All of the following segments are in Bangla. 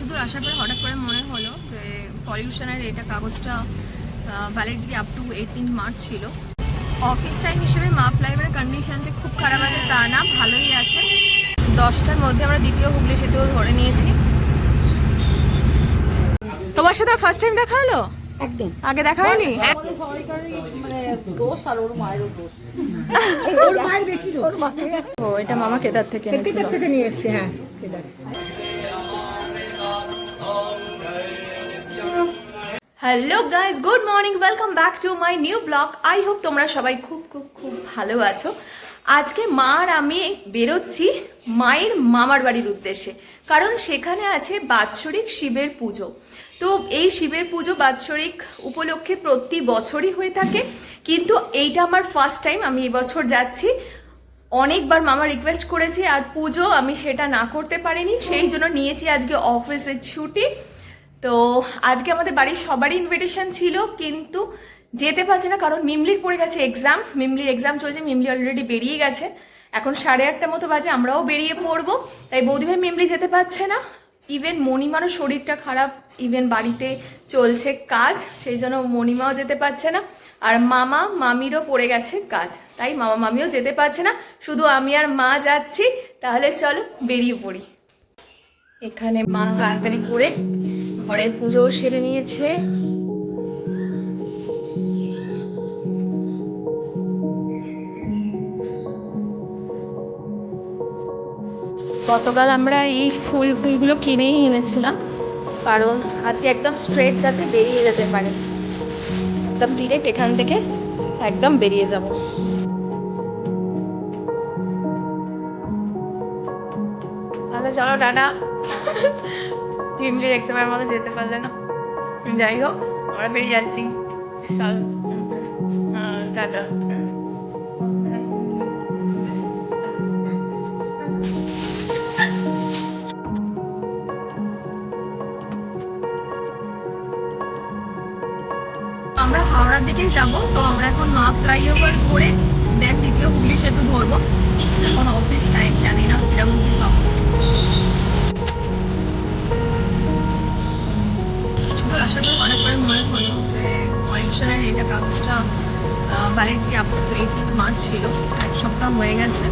দূর আসার পরে হঠাৎ করে মনে হলো যে পলিউশনের এটা কাগজটা ভ্যালিডিটি আপ টু 18 মার্চ ছিল। অফিস টাইম হিসেবে মাপ লাইভের কন্ডিশন যে খুব খারাপ আছে তা না, ভালোই আছে। 10টার মধ্যে আমরা দ্বিতীয় হুগলি সেতুও ধরে নিয়েছি। তোমার সাথে ফার্স্ট টাইম দেখা হলো? একদম আগে দেখা হয়নি? আমাদের সবাইকারই মানে দোষ আর ওর মায়েরও দোষ। ওর মায়ের বেশি দোষ। ও এটা মামা কেদার থেকে এনেছিল। কেদার থেকে নিয়ে এসেছে। হ্যাঁ Kedar. Hello guys, good morning, welcome back to my new blog. I hope তোমরা সবাই খুব খুব খুব ভালো আছো। আজকে মা আর আমি বেরোচ্ছি মায়ের মামার বাড়ির উদ্দেশ্যে, কারণ সেখানে আছে বাৎসরিক শিবের পুজো। তো এই শিবের পুজো বাৎসরিক উপলক্ষে প্রতি বছরই হয়ে থাকে, কিন্তু এইটা আমার ফার্স্ট টাইম আমি এবছর যাচ্ছি। অনেকবার মামা রিকোয়েস্ট করেছি আর পুজো আমি সেটা না করতে পারিনি, সেই জন্য নিয়েছি আজকে অফিসের ছুটি। তো আজকে আমাদের বাড়ির সবারই ইনভিটেশন ছিল, কিন্তু যেতে পারছে না কারণ মিমলির পড়ে গেছে এক্সাম। মিমলির এক্সাম চলছে, মিমলি অলরেডি বেরিয়ে গেছে, এখন 8:30 মতো বাজে, আমরাও বেরিয়ে পড়বো। তাই বৌদিভাই মিমলি যেতে পারছে না, ইভেন মণিমারও শরীরটা খারাপ, ইভেন বাড়িতে চলছে কাজ, সেই জন্য মণিমাও যেতে পারছে না। আর মামা মামিরও পড়ে গেছে কাজ, তাই মামা মামিও যেতে পারছে না, শুধু আমি আর মা যাচ্ছি। তাহলে চলো বেরিয়ে পড়ি। এখানে মা তাড়াতাড়ি করে ঘরের পুজো সেরে নিয়েছে। গতকাল আমরা এই ফুলগুলো কিনেই এনেছিলাম, কারণ আজকে একদম স্ট্রেট যাতে বেরিয়ে যেতে পারে, একদম ডিরেক্ট এখান থেকে একদম বেরিয়ে যাব। তাহলে চলো টাটা। টিমলির এক্সামের মধ্যে যেতে পারলে না, যাই হোক আমরা বেরিয়ে যাচ্ছি। চল টাটা। আমরা হাওড়ার দিকেই যাবো, তো আমরা এখন মা ফ্লাইওভার ঘুরে দেন দ্বিতীয় হুগলি সেতু ধরবো। এখন অফিস টাইম, জানি না কিরকম কি পাবো। কিছু তো আসার পর অনেক করে মনে হলো যে পলিউশনের এটা কাগজটা ভ্যালিডিটি আপ টু 18 মার্চ ছিল, 1 সপ্তাহ হয়ে গেছে।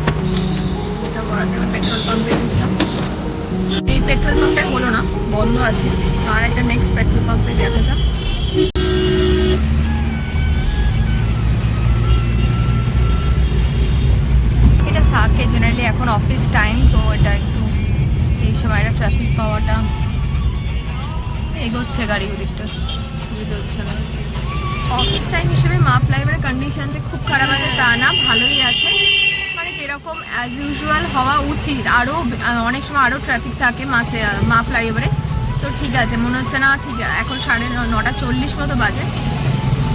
এটা করাতে আমি পেট্রোল পাম্পে ঢুকলাম। এই পেট্রোল পাম্পে হলো না, বন্ধ আছে, তো আর একটা নেক্সট পেট্রোল পাম্পে দেখা যাক। এটা থাকে জেনারেলি, এখন অফিস টাইম তো এটা একটু এই সময়টা ট্রাফিক পাওয়াটা এগোচ্ছে, গাড়ি ওদিকটা সুবিধা হচ্ছে না। অফিস টাইম হিসেবে মাপ লাইভের কন্ডিশন যে খুব খারাপ আছে তা না, ভালোই আছে। মানে যেরকম অ্যাজ ইউজুয়াল হওয়া উচিত, আরও অনেক সময় আরও ট্রাফিক থাকে মাপ লাইভে, তো ঠিক আছে মনে হচ্ছে না। ঠিক এখন 9:40 মতো বাজে,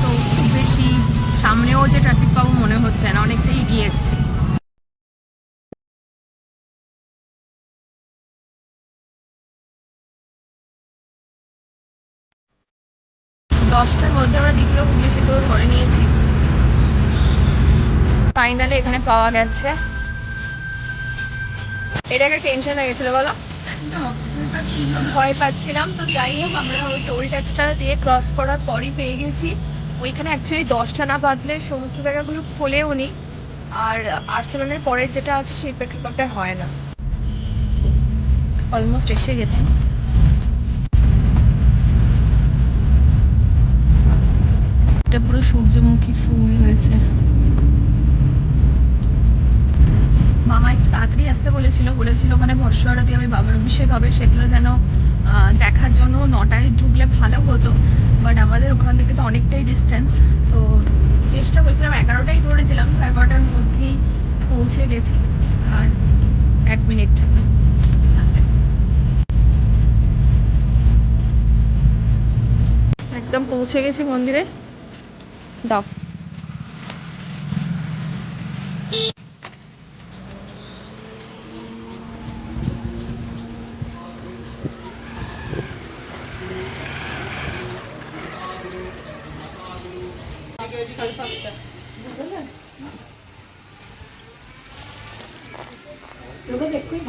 তো খুব বেশি সামনেও যে ট্রাফিক পাবো মনে হচ্ছে না, অনেকটাই এগিয়ে এসছে। দশটার মধ্যে আমরা দ্বিতীয় হুগলি সেতু ধরে নিয়েছি, ফাইনালি এখানে পাওয়া গেছে। এটা একটা টেনশন হয়ে গেছিলো বলো, ভয় পাচ্ছিলাম। তো যাই হোক আমরা ওই টোল ট্যাক্সটা দিয়ে ক্রস করার পরই পেয়ে গেছি। ওইখানে অ্যাকচুয়ালি 10টা না বাজলে সমস্ত জায়গাগুলো খোলেও নি, আর আর্সেলনের পরের যেটা আছে সেই পেট্রোল পাম্পটা হয় না। অলমোস্ট এসে গেছি। এটা পুরো সূর্যমুখী ফুল হয়েছে। মামা একটু তাড়াতাড়ি আসতে বলেছিল ওখানে ভস্য আরতি হবে, বাবার অভিষেক হবে, সেগুলো যেন দেখার জন্য 9টায় ঢুকলে ভালো হতো, বাট আমাদের ওখান থেকে তো অনেকটাই ডিস্টেন্স। তো চেষ্টা করেছিলাম, 11টাই ধরেছিলাম, তো 11টার মধ্যেই পৌঁছে গেছি। আর 1 মিনিট একদম পৌঁছে গেছি মন্দিরে। দাও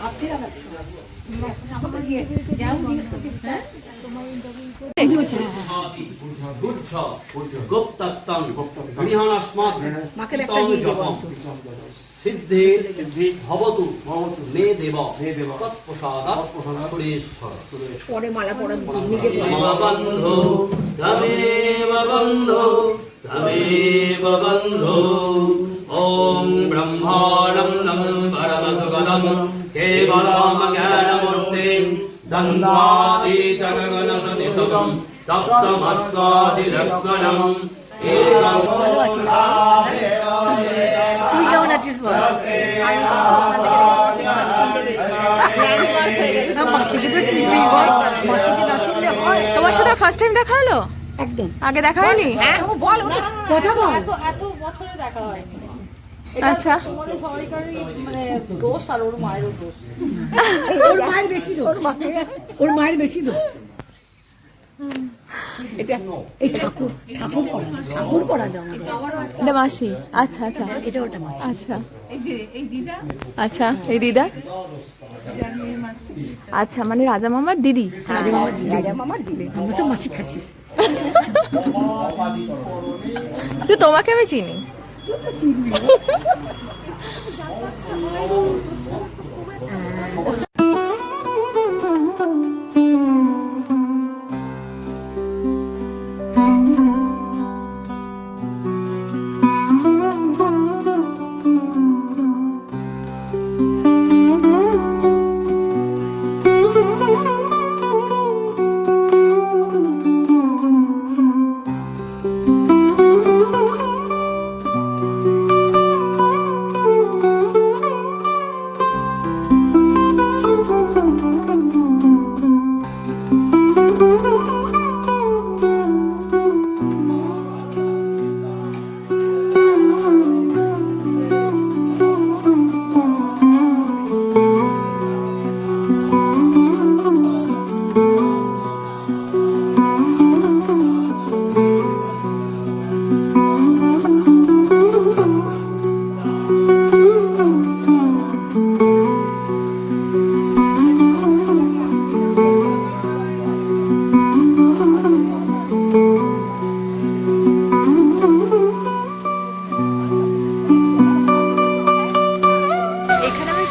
ভাবতে লাগাচ্ছি আমাকে দিয়ে যাও জিজ্ঞেস করছি তোমার মাকে একটা দিয়ে দেবো সিদ্ধে ভবতু মে দেব তৎপ্রসাদাৎ সুরেশ্বর। পরে মালা পরা নিজে বন্ধু তমেব বন্ধু তমেব বন্ধু ওম ব্রহ্মানন্দম পরমসুখদম কেবলম জ্ঞানমূর্তিম দ্বন্দ্বাতীতগগনসতিশতম তপ্তমস্তাদিলস্করম একং। তুই কেমন আছিস বল? মাসিকে তো চিনবি বল, মাসিকে না চিনলে হয়? তোমার সাথে ফার্স্ট টাইম দেখা হলো? একদম আগে দেখা হয়নি? ও বল কথা বল। এত বছরে দেখা হয়নি। আচ্ছা। তোমাদের সবাইকারই মানে দোষ আর ওর মায়েরও দোষ। ওর মায়ের বেশি দোষ, ওর মায়ের বেশি দোষ। এটা এই ঠাকুর করা জমা এটা মাসি। আচ্ছা আচ্ছা, এটা ওটা মাসি। আচ্ছা আচ্ছা, এই দিদা। আচ্ছা, মানে রাজা মামার দিদি। রাজা মামার দিদি আমরা সব মাসি খাসি। তো তোমাকে আমি চিনি।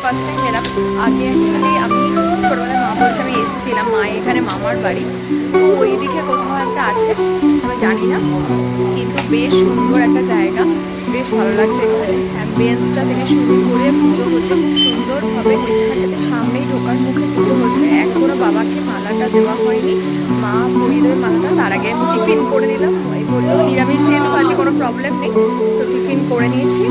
ফার্স্ট টাইম এলাম। আগে অ্যাকচুয়ালি আমি ছোটবেলায় মা বলছে আমি এসেছিলাম মায়ের এখানে মামার বাড়ি, তো ওই দিকে কোথাও একটা আছে আমি জানি না, কিন্তু বেশ সুন্দর একটা জায়গা, বেশ ভালো লাগছে এখানে। অ্যাম্বিয়েন্সটা থেকে শুরু করে পুজো হচ্ছে খুব সুন্দরভাবে। এখানটাতে সামনেই ঢোকার মুখে পুজো হচ্ছে। এখনও বাবাকে মালাটা দেওয়া হয়নি, মা পরিয়ে দেবে মালাটা। তার আগে আমি টিফিন করে নিলাম। ওই বললো নিরামিষ যেহেতু আছে কোনো প্রবলেম নেই, তো টিফিন করে নিয়েছি।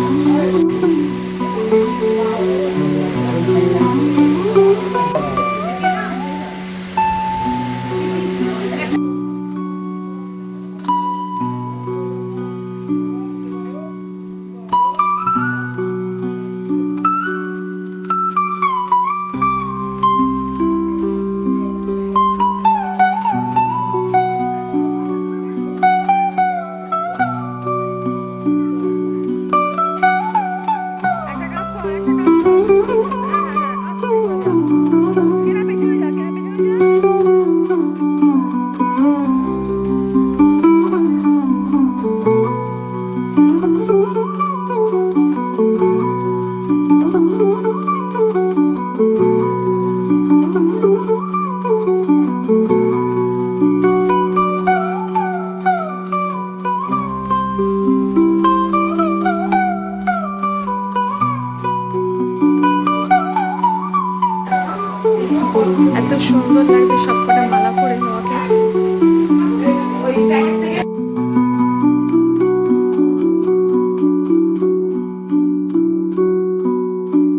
এত সুন্দর লাগছে সবকটা মালা পরে নেওয়াকে।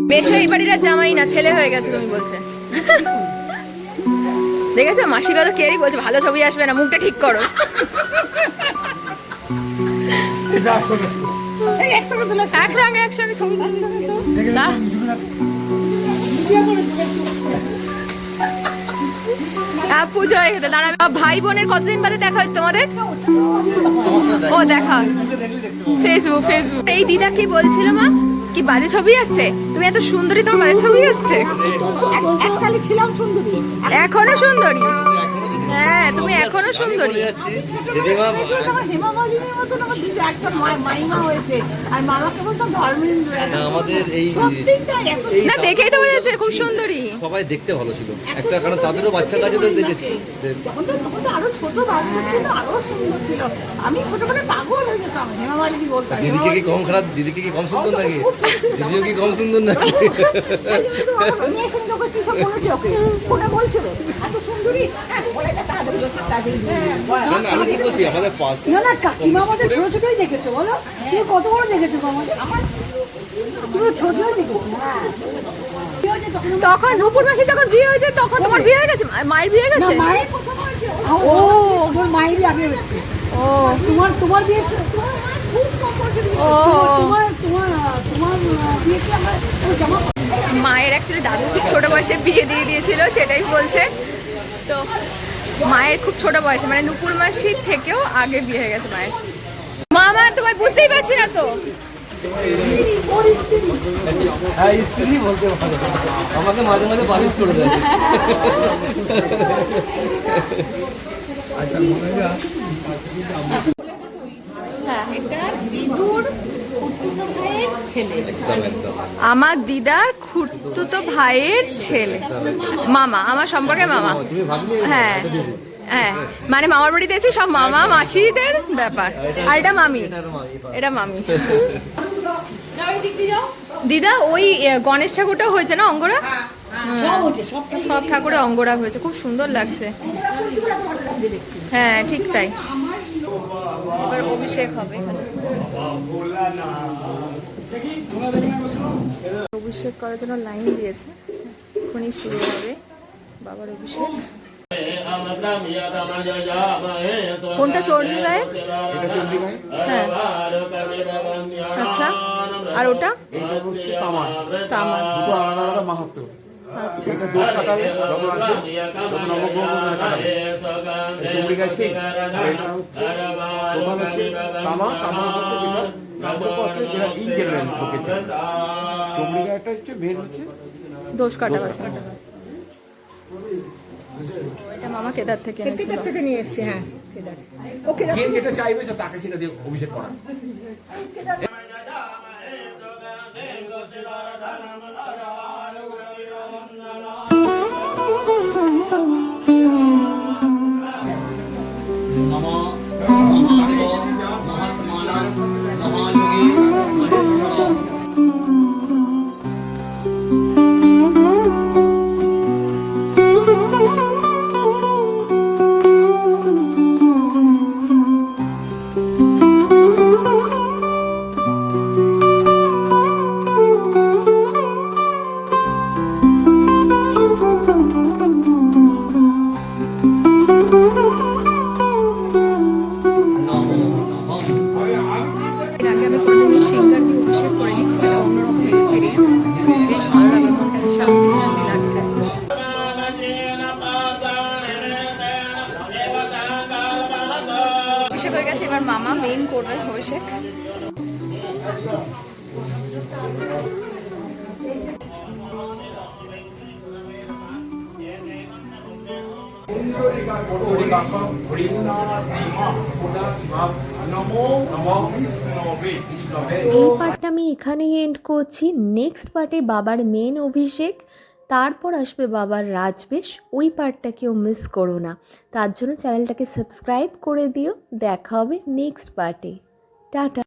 বেশ এই বাড়ির আর জামাই না, ছেলে হয়ে গেছে তুমি বলছে। দেখেছো মাসিরা তো কেরই বলছে ভালো ছবি আসবে না, মুখটা ঠিক করো। একসঙ্গে ছবি না পুজো হয়ে গেছে। দাঁড়াবে ভাই বোনের কতদিন বাদে দেখা হয়েছে তোমাদের? ও দেখা ফেসবুক। এই দিদা কি বলছিল মা? কি বাজে ছবি আসছে? তুমি এত সুন্দরী, তোমার বাজে ছবি আসছে? খালি খিলাম সুন্দরী। এখনো সুন্দরী? হ্যাঁ, তুমি এখনো সুন্দরী। হেমা মালিনীর মতন আমার দিদি একটা মাইমা হয়েছে, আর মামাকে বলতাম ধর্মেন্দ্র। আমাদের এই সত্যিই তাই, এত না, দেখেই তো বোঝা যাচ্ছে খুব সুন্দরী। সবাই দেখতে ভালো ছিল একটা, কারণ তাদেরও বাচ্চা কাছে তো দেখেছি। তখন তো আরো ছোট বাচ্চা ছিল, আরো সুন্দর ছিল। আমি ছোটবেলায় পাগল হয়ে যেতাম, হেমা মালিনী বলতাম। দিদিকে কি কম খারাপ, দিদিকে কি কম সুন্দর নাকি? দিদিও কি কম সুন্দর নাকি? আমি এসে যখন কি সব বলেছি ওকে, ফোনে বলছিল এত সুন্দরী, হ্যাঁ বলে এটা তাড়াতাড়ি বসে তাড়াতাড়ি। না না, আমি কি বলছি, আমাদের পাশ না না, কাকিমা আমাদের ছোট ছোটই দেখেছো বলো, তুমি কত বড় দেখেছো আমাদের? আমার তুমি ছোটই দেখেছো। হ্যাঁ, কি হয়েছে তখন নুপুর মাসি যখন বিয়ে হয়েছে তখন তোমার বিয়ে হয়ে গেছে? মায়ের বিয়ে হয়ে না, গেছে? মায়ের প্রথম হয়েছে। ও ওর মায়েরই আগে হয়েছে। ও তোমার বিয়ে তোমার মা খুব কম বয়সে বিয়ে ও। হয়েছে। তোমার বিয়েতে আমরা ওই জামা মায়ের অ্যাকচুয়ালি দাদু খুব ছোট বয়সে বিয়ে দিয়ে দিয়েছিল, সেটাই বলছে। তো মায়ের খুব ছোট বয়সে, মানে নুপুর মাসির থেকেও আগে বিয়ে হয়ে গেছে মায়ের। মামা তোমায় বুঝতেই পারছি না তো। ওর স্ত্রী। হ্যাঁ, স্ত্রী বলতে পারে, আমাকে মাঝে মাঝে বালিশ করে দেয়। হ্যাঁ, এটা দিদুর খুড়তুতো ভাইয়ের ছেলে। একদম একদম। আমার দিদার খুড়তুতো ভাইয়ের ছেলে, মামা, আমার সম্পর্কে মামা। তুমি ভাবলি? হ্যাঁ হ্যাঁ, মানে মামার বাড়িতে এসে সব মামা মাসিদের ব্যাপার। আর এটা মামি, এটা মামি। দিদা ওই গণেশ ঠাকুরটাও হয়েছে না অঙ্গরা? সব হচ্ছে, সব সব ঠাকুরে অঙ্গরা হয়েছে, খুব সুন্দর লাগছে। হ্যাঁ ঠিক তাই। এবার অভিষেক হবে এখানে। অভিষেক করার জন্য লাইন দিয়েছে, এখনই শুরু হবে বাবার অভিষেক। কোনটা চণ্ডী গায়ে? হ্যাঁ, আচ্ছা। আর ওটা তামার। দুটো আলাদা আলাদা মাহাত্ম্য। আচ্ছা, এটা দোষ কাটাবে যমরাজ্য, যখন নবগ্রহ কাটাবে চন্ডিকা সিং। এটা হচ্ছে তোমার হচ্ছে তামা, তামা হচ্ছে যেটা রাজ্যপত্রে যেটা ইনজেলেন্ট লোকের। চন্ডিকাটা হচ্ছে মেন হচ্ছে দোষ কাটা আছে। এটা মামা কেদার থেকে এনেছিল। কেদার থেকে নিয়ে এসছে। হ্যাঁ, কেদার। ও কেদার কে যেটা চাইবে সে তাকে সেটা দিয়ে অভিষেক করা। এর আগে আমি কোনোদিনই সিঙ্গার দিয়ে অভিষেক করিনি, এটা অন্যরকম এক্সপিরিয়েন্স। বেশ ভালো লাগলো, মনটা শান্তি শান্তি লাগছে। অভিষেক হয়ে গেছে, এবার মামা মেইন করবে অভিষেক। এই পার্টটা আমি এখানেই এন্ড করছি। নেক্সট পার্টে বাবার মেন অভিষেক, তারপর আসবে বাবার রাজবেশ। ওই পার্টটা কেউ মিস করো না, তার জন্য চ্যানেলটাকে সাবস্ক্রাইব করে দিও। দেখা হবে নেক্সট পার্টে। টাটা।